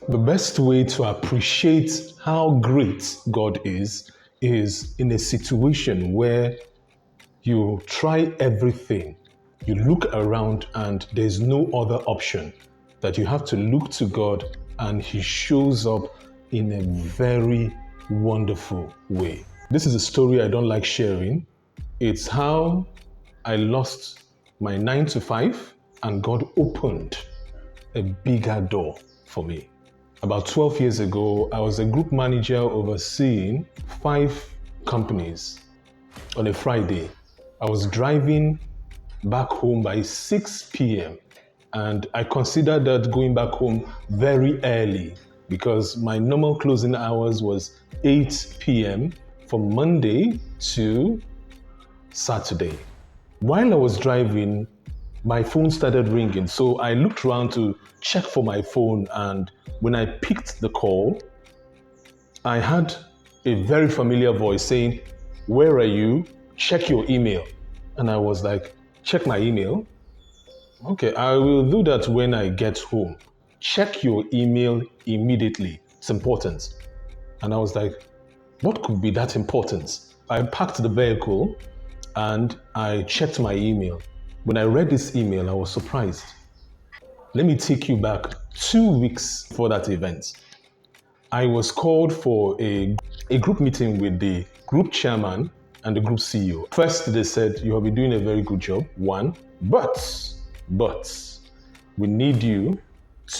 The best way to appreciate how great God is in a situation where you try everything, you look around and there's no other option, that you have to look to God and He shows up in a very wonderful way. This is a story I don't like sharing. It's how I lost my 9 to 5 and God opened a bigger door for me. About 12 years ago, I was a group manager overseeing 5 companies. On a Friday, I was driving back home by 6 p.m. and I considered that going back home very early because my normal closing hours was 8 p.m. from Monday to Saturday. While I was driving, my phone started ringing. So I looked around to check for my phone, and when I picked the call, I had a very familiar voice saying, "Where are you? Check your email." And I was like, "Check my email? Okay, I will do that when I get home. Check your email immediately. It's important." And I was like, what could be that important? I parked the vehicle and I checked my email. When I read this email, I was surprised. Let me take you back 2 weeks for that event. I was called for a group meeting with the group chairman and the group CEO. First, they said, "You have been doing a very good job, one, but we need you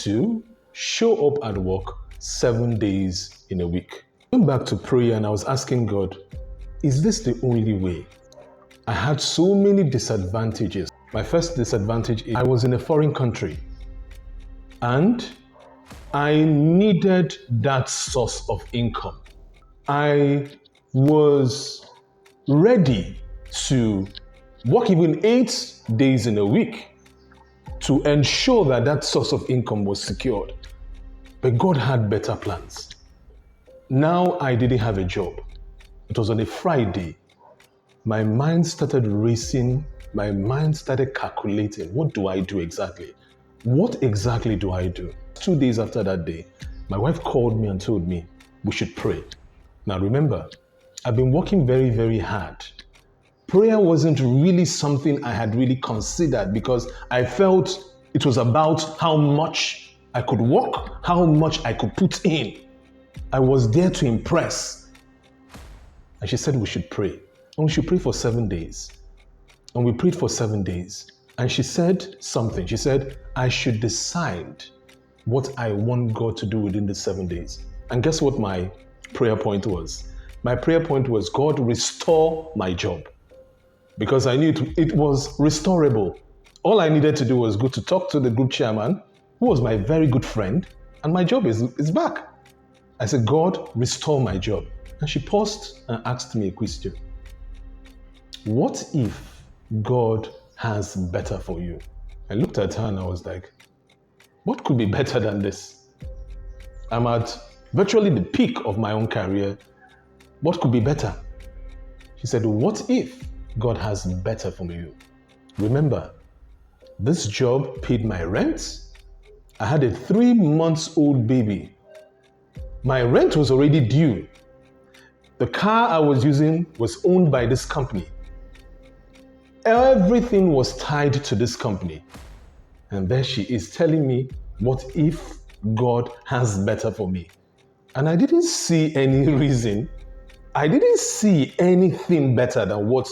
to show up at work 7 days in a week." I went back to prayer and I was asking God, is this the only way? I had so many disadvantages. My first disadvantage is I was in a foreign country and I needed that source of income. I was ready to work even 8 days in a week to ensure that that source of income was secured. But God had better plans. Now I didn't have a job. It was on a Friday. My mind started racing. My mind started calculating. What do I do exactly? What exactly do I do? 2 days after that day, my wife called me and told me we should pray. Now remember, I've been working very, very hard. Prayer wasn't really something I had really considered because I felt it was about how much I could work, how much I could put in. I was there to impress. And she said we should pray. And we should pray for 7 days. And we prayed for 7 days. And she said something. She said, I should decide what I want God to do within the 7 days. And guess what my prayer point was? My prayer point was, God, restore my job. Because I knew it was restorable. All I needed to do was go to talk to the group chairman, who was my very good friend, and my job is back. I said, God, restore my job. And she paused and asked me a question. What if God has better for you? I looked at her and I was like, what could be better than this? I'm at virtually the peak of my own career. What could be better? She said, what if God has better for you? Remember, this job paid my rent. I had a 3-month-old baby. My rent was already due. The car I was using was owned by this company. Everything was tied to this company. And there she is telling me, what if God has better for me? And I didn't see any reason. I didn't see anything better than what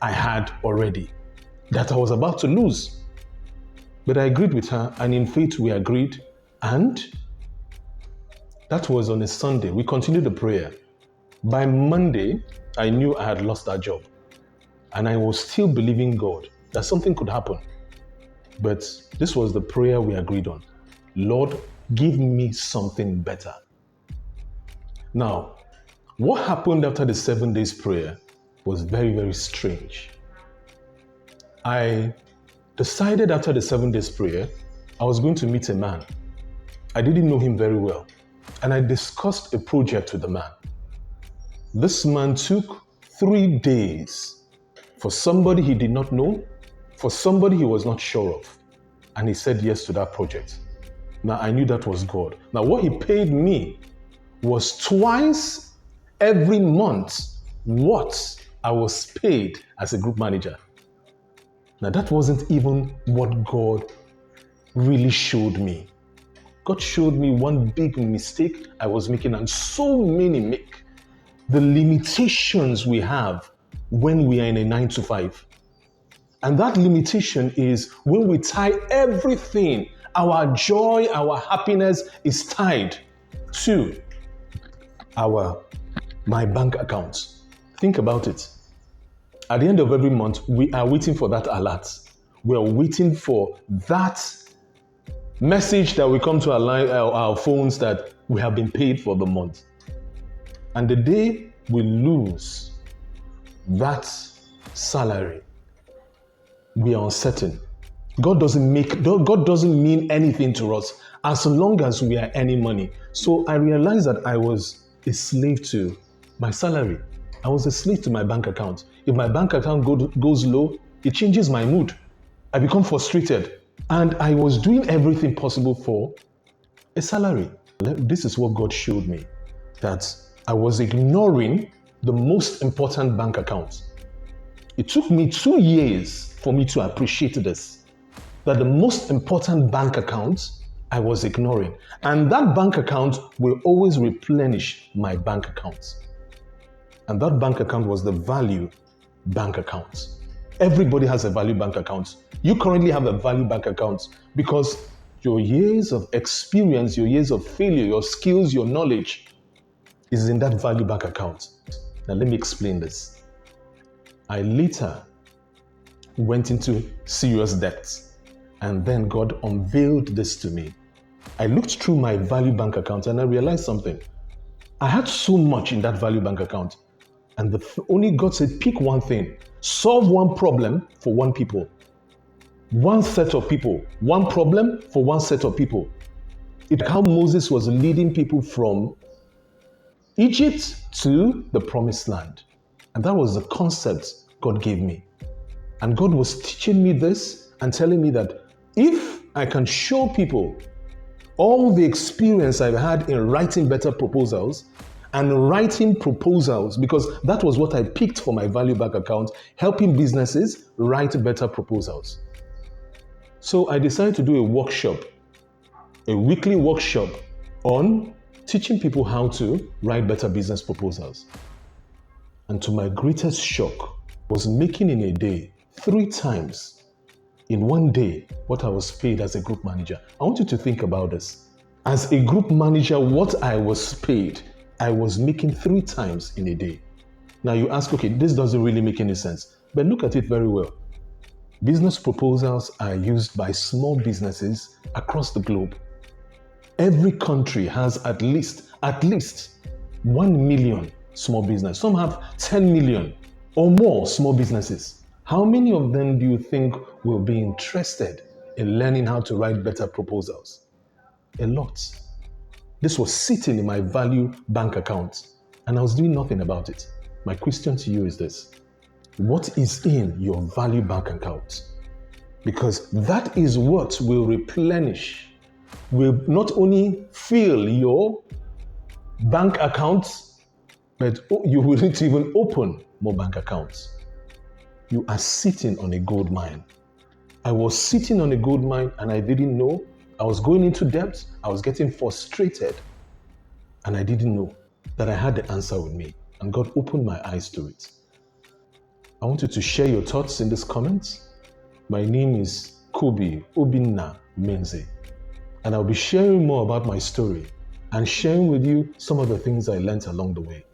I had already, that I was about to lose. But I agreed with her, and in faith we agreed. And that was on a Sunday. We continued the prayer. By Monday, I knew I had lost that job. And I was still believing God that something could happen. But this was the prayer we agreed on. Lord, give me something better. Now, what happened after the 7 days prayer was very, very strange. I decided after the 7 days prayer, I was going to meet a man. I didn't know him very well. And I discussed a project with the man. This man took 3 days for somebody he did not know, for somebody he was not sure of. And he said yes to that project. Now I knew that was God. Now what he paid me was twice every month what I was paid as a group manager. Now that wasn't even what God really showed me. God showed me one big mistake I was making, and so many make. The limitations we have when we are in a 9 to 5. And that limitation is when we tie everything, our joy, our happiness is tied to my bank account. Think about it. At the end of every month, we are waiting for that alert. We are waiting for that message that will come to our phones that we have been paid for the month. And the day we lose that salary, we are uncertain. God doesn't mean anything to us as long as we are earning money. So I realized that I was a slave to my salary. I was a slave to my bank account. If my bank account goes low, it changes my mood. I become frustrated. And I was doing everything possible for a salary. This is what God showed me, that I was ignoring the most important bank account. It took me 2 years for me to appreciate this, that the most important bank account I was ignoring. And that bank account will always replenish my bank account. And that bank account was the value bank account. Everybody has a value bank account. You currently have a value bank account because your years of experience, your years of failure, your skills, your knowledge is in that value bank account. Now let me explain this. I later went into serious debt, and then God unveiled this to me. I looked through my value bank account and I realized something. I had so much in that value bank account, and only God said, pick one thing, solve one problem for one people, one set of people, one problem for one set of people. It's how Moses was leading people from Egypt to the promised land. And that was the concept God gave me. And God was teaching me this and telling me that if I can show people all the experience I've had in writing better proposals and writing proposals, because that was what I picked for my value bank account, helping businesses write better proposals. So I decided to do a workshop, a weekly workshop on teaching people how to write better business proposals. And to my greatest shock, I was making in a day 3 times in one day what I was paid as a group manager. I want you to think about this. As a group manager, what I was paid, I was making 3 times in a day. Now you ask, okay, this doesn't really make any sense, but look at it very well. Business proposals are used by small businesses across the globe. Every country has at least 1 million small business. Some have 10 million or more small businesses. How many of them do you think will be interested in learning how to write better proposals? A lot. This was sitting in my value bank account and I was doing nothing about it. My question to you is this: what is in your value bank account? Because that is what will replenish, will not only fill your bank accounts, but you will need to even open more bank accounts. You are sitting on a gold mine. I was sitting on a gold mine and I didn't know. I was going into debt. I was getting frustrated. And I didn't know that I had the answer with me. And God opened my eyes to it. I want you to share your thoughts in these comments. My name is Kobe Obinna Menze. And I'll be sharing more about my story and sharing with you some of the things I learned along the way.